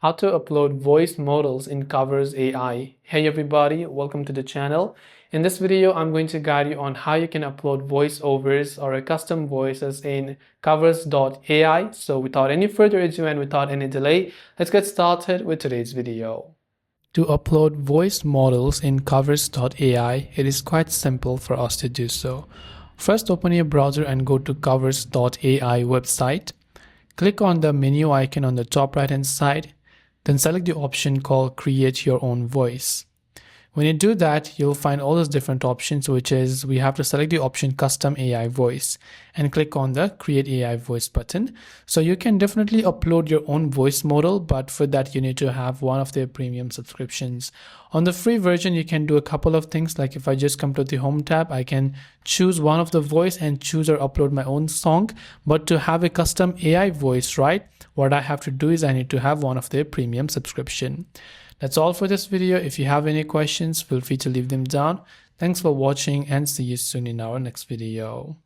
how to upload voice models in Covers.AI. Hey everybody, welcome to the channel. In this video, I'm going to guide you on how you can upload voiceovers or a custom voices in Covers.AI. So without any further ado and without any delay, let's get started with today's video. To upload voice models in Covers.AI, it is quite simple for us to do so. First, open your browser and go to Covers.ai website. Click on the menu icon on the top right hand side, then select the option called Create Your Own Voice. When you do that, you'll find all those different options, which is we have to select the option Custom AI Voice and click on the Create AI Voice button. So you can definitely upload your own voice model, but for that you need to have one of their premium subscriptions. On the free version, you can do a couple of things. Like if I just come to the Home tab, I can choose one of the voice and choose or upload my own song. But to have a custom AI voice, right, what I have to do is I need to have one of their premium subscription. That's all for this video. If you have any questions, feel free to leave them down. Thanks for watching and see you soon in our next video.